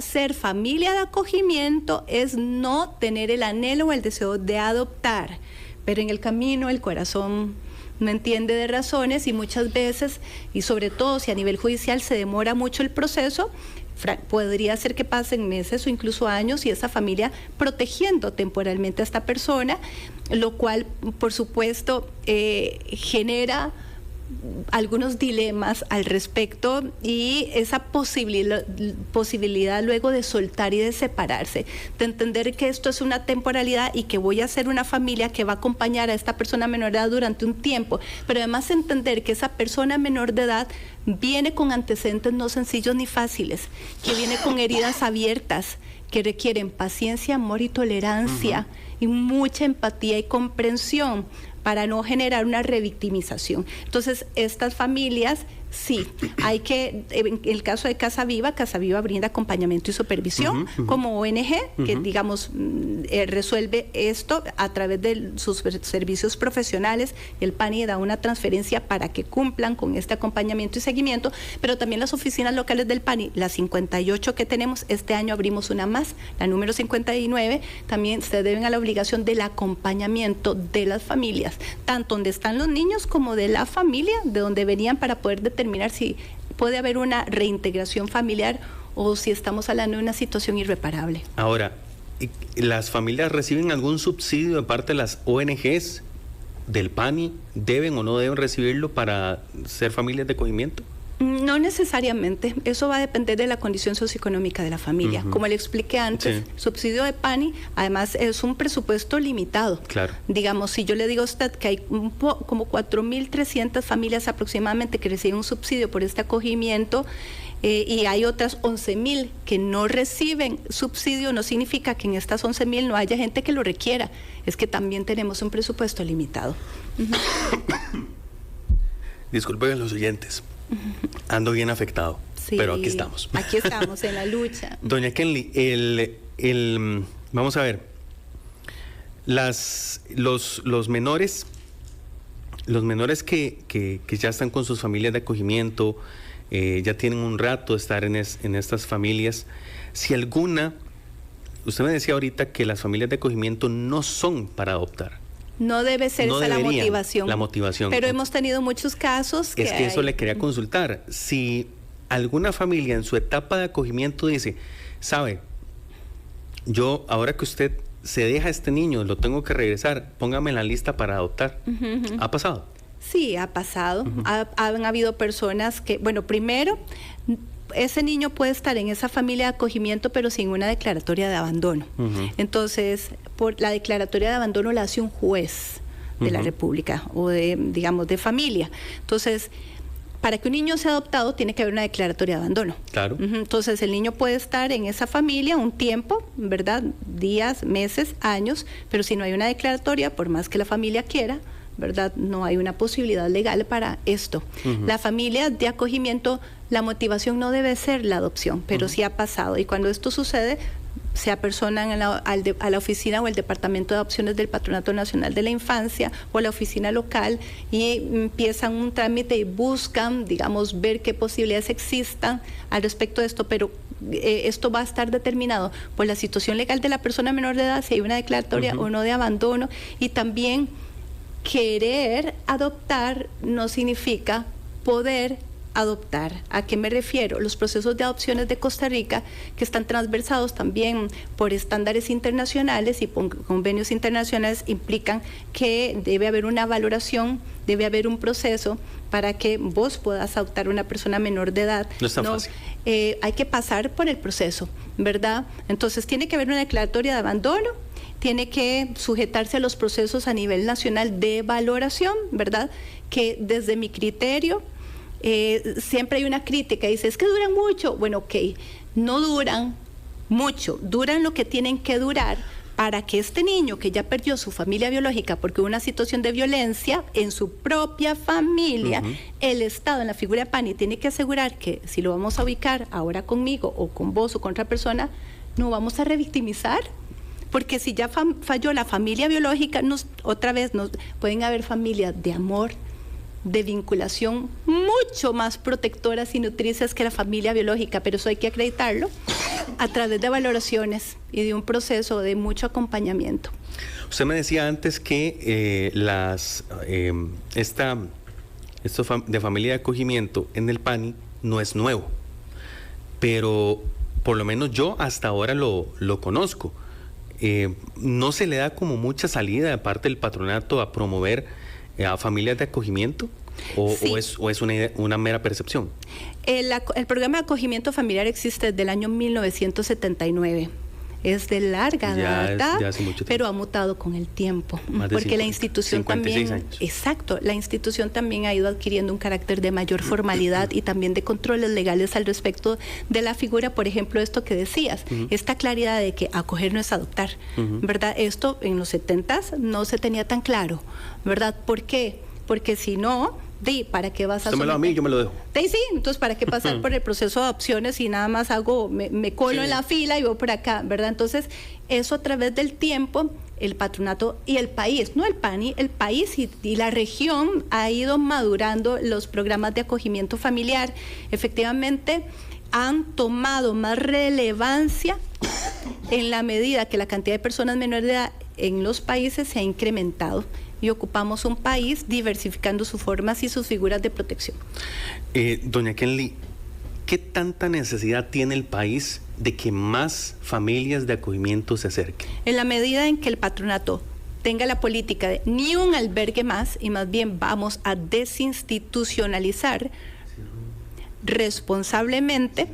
Ser familia de acogimiento es no tener el anhelo o el deseo de adoptar, pero en el camino el corazón no entiende de razones y muchas veces, y sobre todo si a nivel judicial se demora mucho el proceso, podría ser que pasen meses o incluso años y esa familia protegiendo temporalmente a esta persona, lo cual, por supuesto, genera algunos dilemas al respecto y esa posibilidad luego de soltar y de separarse, de entender que esto es una temporalidad y que voy a ser una familia que va a acompañar a esta persona menor de edad durante un tiempo, pero además entender que esa persona menor de edad viene con antecedentes no sencillos ni fáciles, que viene con heridas abiertas, que requieren paciencia, amor y tolerancia y mucha empatía y comprensión para no generar una revictimización. Entonces, estas familias, sí, hay que, en el caso de Casa Viva brinda acompañamiento y supervisión como ONG, que digamos resuelve esto a través de sus servicios profesionales. El PANI da una transferencia para que cumplan con este acompañamiento y seguimiento, pero también las oficinas locales del PANI, las 58 que tenemos, este año abrimos una más, la número 59, también se deben a la obligación del acompañamiento de las familias, tanto donde están los niños como de la familia, de donde venían, para poder determinar si puede haber una reintegración familiar o si estamos hablando de una situación irreparable. Ahora, ¿las familias reciben algún subsidio de parte de las ONGs del PANI? ¿Deben o no deben recibirlo para ser familias de acogimiento? No necesariamente, eso va a depender de la condición socioeconómica de la familia. Como le expliqué antes, subsidio de PANI, además es un presupuesto limitado. Claro. Digamos, si yo le digo a usted que hay como 4.300 familias aproximadamente que reciben un subsidio por este acogimiento, y hay otras 11.000 que no reciben subsidio, no significa que en estas 11.000 no haya gente que lo requiera, es que también tenemos un presupuesto limitado. Disculpen a los oyentes. Ando bien afectado, sí, pero aquí estamos. Aquí estamos en la lucha. Doña Kenly, vamos a ver, los menores que ya están con sus familias de acogimiento, ya tienen un rato de estar en estas familias, si alguna, usted me decía ahorita que las familias de acogimiento no son para adoptar. No debe ser esa la motivación. La motivación. Pero hemos tenido muchos casos que... Es que eso le quería consultar. Si alguna familia en su etapa de acogimiento dice, sabe, yo ahora que usted se deja a este niño, lo tengo que regresar, póngame en la lista para adoptar. ¿Ha pasado? Sí, ha pasado. Han habido personas que, bueno, primero, ese niño puede estar en esa familia de acogimiento, pero sin una declaratoria de abandono. Entonces, por la declaratoria de abandono la hace un juez de la República o de familia. Entonces, para que un niño sea adoptado tiene que haber una declaratoria de abandono. Claro. Entonces, el niño puede estar en esa familia un tiempo, ¿verdad? Días, meses, años, pero si no hay una declaratoria, por más que la familia quiera, ¿verdad? No hay una posibilidad legal para esto. La familia de acogimiento, la motivación no debe ser la adopción, pero sí ha pasado. Y cuando esto sucede, se apersonan a la oficina o el departamento de adopciones del Patronato Nacional de la Infancia o la oficina local y empiezan un trámite y buscan, digamos, ver qué posibilidades existan al respecto de esto, pero esto va a estar determinado por la situación legal de la persona menor de edad, si hay una declaratoria o no de abandono, y también querer adoptar no significa poder adoptar. ¿A qué me refiero? Los procesos de adopciones de Costa Rica, que están transversados también por estándares internacionales y por convenios internacionales, implican que debe haber una valoración, debe haber un proceso para que vos puedas adoptar a una persona menor de edad. No es tan fácil. Hay que pasar por el proceso, ¿verdad? Entonces tiene que haber una declaratoria de abandono, tiene que sujetarse a los procesos a nivel nacional de valoración, ¿verdad? Que desde mi criterio, siempre hay una crítica, dice, es que duran mucho. Bueno, ok, no duran mucho, duran lo que tienen que durar para que este niño que ya perdió su familia biológica porque hubo una situación de violencia en su propia familia, el Estado en la figura de PANI tiene que asegurar que si lo vamos a ubicar ahora conmigo o con vos o con otra persona, no vamos a revictimizar. Porque si ya falló la familia biológica, otra vez pueden haber familias de amor, de vinculación mucho más protectoras y nutricias que la familia biológica, pero eso hay que acreditarlo a través de valoraciones y de un proceso de mucho acompañamiento. Usted me decía antes que esto de familia de acogimiento en el PANI no es nuevo. pero por lo menos yo hasta ahora lo conozco. ¿No se le da como mucha salida de parte del patronato a promover a familias de acogimiento? Sí. ¿O es una mera percepción? El programa de acogimiento familiar existe desde el año 1979. Es de larga data, pero ha mutado con el tiempo. Porque la institución también, años. Exacto, la institución también ha ido adquiriendo un carácter de mayor formalidad y también de controles legales al respecto de la figura. Por ejemplo, esto que decías, esta claridad de que acoger no es adoptar, ¿verdad? Esto en los 70s no se tenía tan claro, ¿verdad? ¿Por qué? Porque si no, ¿para qué vas a... Usted me lo da a mí, yo me lo dejo. Sí, entonces ¿para qué pasar por el proceso de adopciones y nada más me colo en la fila y voy por acá, ¿verdad? Entonces, eso a través del tiempo, el patronato y el país, no el PANI, el país y la región ha ido madurando los programas de acogimiento familiar. Efectivamente, han tomado más relevancia en la medida que la cantidad de personas menores de edad en los países se ha incrementado. Y ocupamos un país diversificando sus formas y sus figuras de protección. Doña Kenly, ¿qué tanta necesidad tiene el país de que más familias de acogimiento se acerquen? En la medida en que el patronato tenga la política de ni un albergue más, y más bien vamos a desinstitucionalizar responsablemente,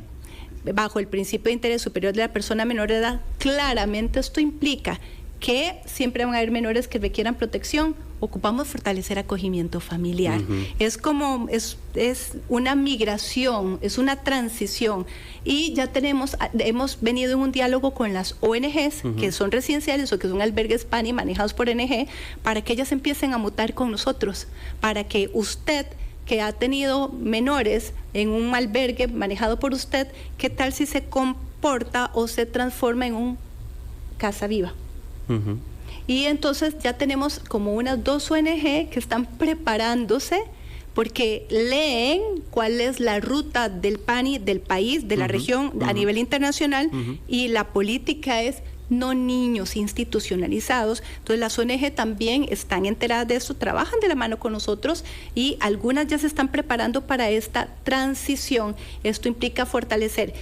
bajo el principio de interés superior de la persona menor de edad, claramente esto implica que siempre van a haber menores que requieran protección. Ocupamos fortalecer acogimiento familiar. Es como, es una migración, es una transición. Y ya hemos venido en un diálogo con las ONGs, que son residenciales o que son albergues PANI manejados por ONG, para que ellas empiecen a mutar con nosotros, para que usted, que ha tenido menores en un albergue manejado por usted, ¿qué tal si se comporta o se transforma en un casa viva? Y entonces ya tenemos como unas 2 ONG que están preparándose porque leen cuál es la ruta del PANI, del país, de la región a nivel internacional, y la política es no niños institucionalizados. Entonces las ONG también están enteradas de eso, trabajan de la mano con nosotros y algunas ya se están preparando para esta transición. Esto implica fortalecer.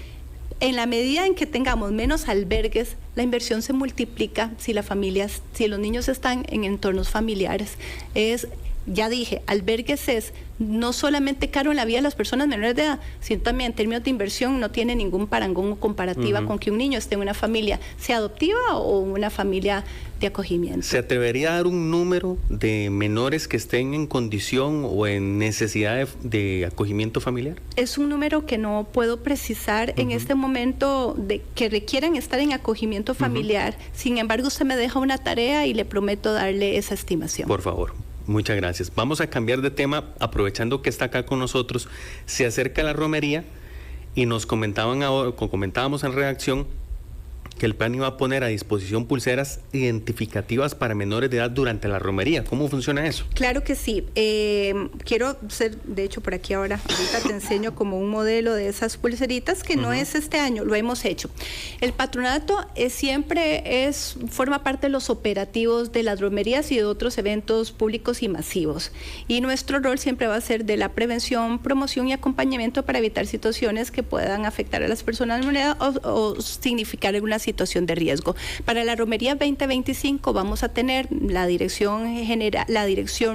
En la medida en que tengamos menos albergues, la inversión se multiplica si los niños están en entornos familiares. Ya dije, albergues es no solamente caro en la vida de las personas menores de edad, sino también en términos de inversión no tiene ningún parangón o comparativa con que un niño esté en una familia, sea adoptiva o una familia de acogimiento. ¿Se atrevería a dar un número de menores que estén en condición o en necesidad de acogimiento familiar? Es un número que no puedo precisar en este momento de que requieran estar en acogimiento familiar. Sin embargo, usted me deja una tarea y le prometo darle esa estimación. Por favor. Muchas gracias. Vamos a cambiar de tema, aprovechando que está acá con nosotros. Se acerca la romería y nos comentábamos en redacción que el PANI va a poner a disposición pulseras identificativas para menores de edad durante la romería. ¿Cómo funciona eso? Claro que sí. Quiero ser, de hecho, por aquí ahorita te enseño como un modelo de esas pulseritas que no es este año, lo hemos hecho. El patronato siempre forma parte de los operativos de las romerías y de otros eventos públicos y masivos. Y nuestro rol siempre va a ser de la prevención, promoción y acompañamiento para evitar situaciones que puedan afectar a las personas menores de edad o significar alguna situación de riesgo. Para la romería 2025 vamos a tener la dirección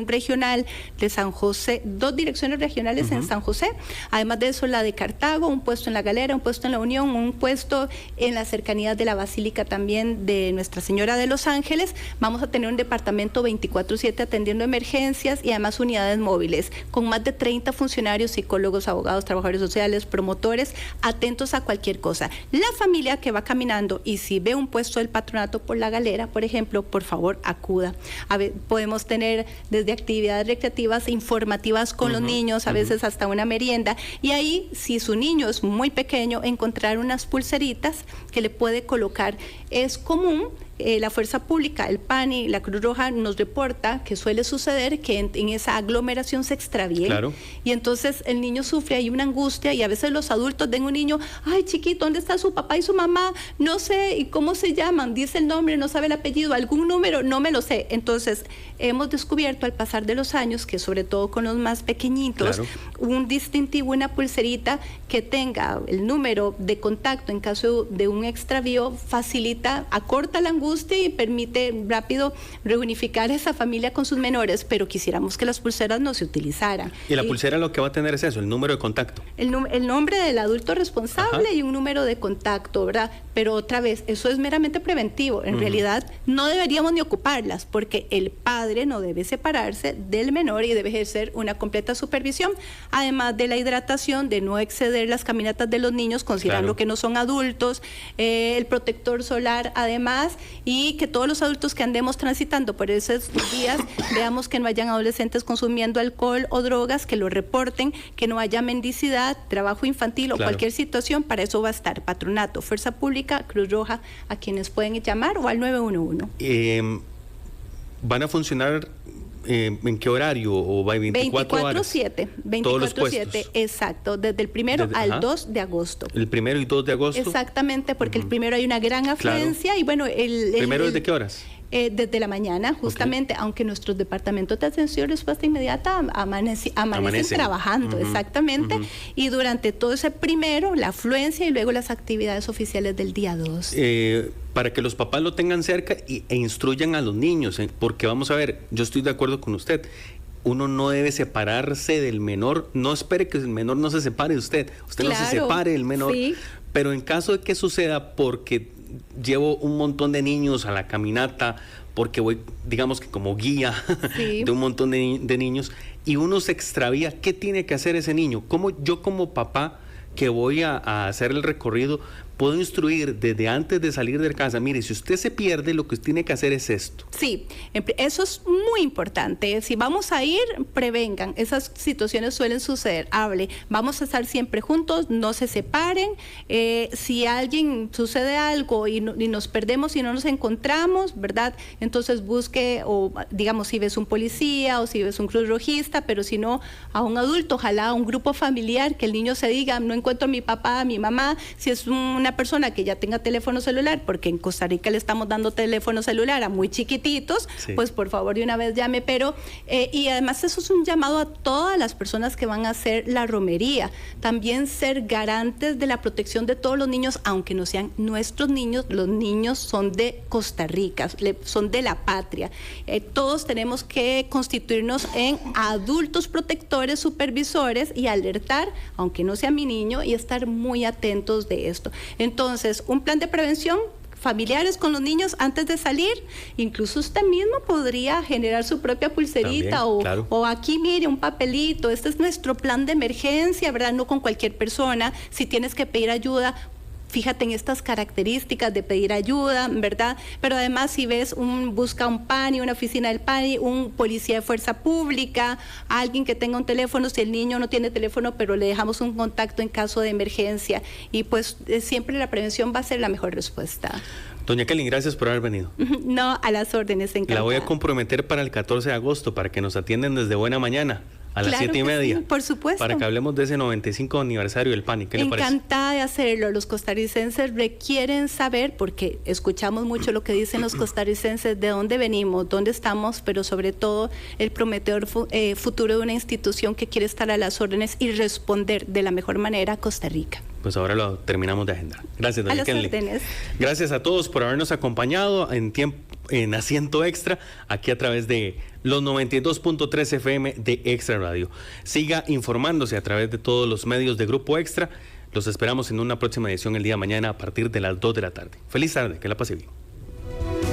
regional de San José, 2 direcciones regionales en San José, además de eso la de Cartago, un puesto en La Galera, un puesto en La Unión, un puesto en las cercanías de la Basílica también de Nuestra Señora de los Ángeles. Vamos a tener un departamento 24/7 atendiendo emergencias y además unidades móviles con más de 30 funcionarios, psicólogos, abogados, trabajadores sociales, promotores, atentos a cualquier cosa. La familia que va caminando y si ve un puesto del patronato por La Galera, por ejemplo, por favor acuda. Podemos tener desde actividades recreativas, informativas con los niños, a veces hasta una merienda, y ahí si su niño es muy pequeño, encontrar unas pulseritas que le puede colocar. Es común la Fuerza Pública, el PANI, la Cruz Roja nos reporta que suele suceder que en esa aglomeración se extravíen. Claro. Y entonces el niño sufre, hay una angustia, y a veces los adultos ven un niño, ay chiquito, ¿dónde está su papá y su mamá? No sé, ¿y cómo se llaman? Dice el nombre, no sabe el apellido, algún número, no me lo sé. Entonces hemos descubierto al pasar de los años que sobre todo con los más pequeñitos, claro, un distintivo, una pulserita que tenga el número de contacto en caso de un extravío facilita, acorta la angustia y permite rápido reunificar esa familia con sus menores, pero quisiéramos que las pulseras no se utilizaran. Y la pulsera lo que va a tener es eso, el número de contacto. El nombre del adulto responsable. Ajá. Y un número de contacto, ¿verdad? Pero otra vez, eso es meramente preventivo. En realidad no deberíamos ni ocuparlas, porque el padre no debe separarse del menor y debe ejercer una completa supervisión, además de la hidratación, de no exceder las caminatas de los niños, considerando que no son adultos, el protector solar además, y que todos los adultos que andemos transitando por esos días veamos que no hayan adolescentes consumiendo alcohol o drogas, que lo reporten, que no haya mendicidad, trabajo infantil o cualquier situación. Para eso va a estar Patronato, Fuerza Pública, Cruz Roja, a quienes pueden llamar, o al 911. ¿Van a funcionar en qué horario? ¿O va 24 horas? 24/7, exacto, desde el 1 al 2 de agosto. El 1 y 2 de agosto. Exactamente, porque el 1 hay una gran afluencia, y bueno, ¿Primero desde qué horas? Desde la mañana, justamente, aunque nuestros departamentos de atención y respuesta inmediata amanecen trabajando, exactamente, y durante todo ese primero, la afluencia y luego las actividades oficiales del día 2. Para que los papás lo tengan cerca e instruyan a los niños, porque vamos a ver, yo estoy de acuerdo con usted, uno no debe separarse del menor, no espere que el menor no se separe de usted no se separe del menor, pero en caso de que suceda, porque llevo un montón de niños a la caminata, porque voy, digamos que como guía de un montón de niños, y uno se extravía, ¿qué tiene que hacer ese niño? ¿Cómo yo como papá que voy a hacer el recorrido puedo instruir desde antes de salir de casa? Mire, si usted se pierde, lo que usted tiene que hacer es esto. Sí, eso es muy importante. Si vamos a ir, prevengan. Esas situaciones suelen suceder. Vamos a estar siempre juntos, no se separen. Si alguien sucede algo y nos perdemos y no nos encontramos, ¿verdad? Entonces busque, o digamos, si ves un policía o si ves un cruz rojista, pero si no, a un adulto, ojalá a un grupo familiar, que el niño se diga, no encuentro a mi papá, a mi mamá. Si es una persona que ya tenga teléfono celular, porque en Costa Rica le estamos dando teléfono celular a muy chiquititos, pues por favor de una vez llame. Pero y además eso es un llamado a todas las personas que van a hacer la romería, también ser garantes de la protección de todos los niños, aunque no sean nuestros niños. Los niños son de Costa Rica, son de la patria. Todos tenemos que constituirnos en adultos protectores, supervisores, y alertar, aunque no sea mi niño, y estar muy atentos de esto. Entonces, un plan de prevención, familiares con los niños antes de salir. Incluso usted mismo podría generar su propia pulserita. También, o aquí, mire, un papelito. Este es nuestro plan de emergencia, ¿verdad? No con cualquier persona. Si tienes que pedir ayuda, fíjate en estas características de pedir ayuda, ¿verdad? Pero además, si ves busca un PANI, una oficina del PANI, un policía de fuerza pública, alguien que tenga un teléfono, si el niño no tiene teléfono, pero le dejamos un contacto en caso de emergencia. Y pues siempre la prevención va a ser la mejor respuesta. Doña Kelly, gracias por haber venido. No, a las órdenes, encantada. La voy a comprometer para el 14 de agosto, para que nos atiendan desde buena mañana. A las 7:30. Sí, por supuesto. Para que hablemos de ese 95 aniversario del PANI. ¿Qué le parece? Encantada de hacerlo. Los costarricenses requieren saber, porque escuchamos mucho lo que dicen los costarricenses, de dónde venimos, dónde estamos, pero sobre todo el prometedor futuro de una institución que quiere estar a las órdenes y responder de la mejor manera a Costa Rica. Pues ahora lo terminamos de agendar. Gracias, doña Kelly. A las órdenes. Gracias a todos por habernos acompañado en Asiento Extra, aquí a través de los 92.3 FM de Extra Radio. Siga informándose a través de todos los medios de Grupo Extra. Los esperamos en una próxima edición el día de mañana a partir de las 2 de la tarde. Feliz tarde, que la pase bien.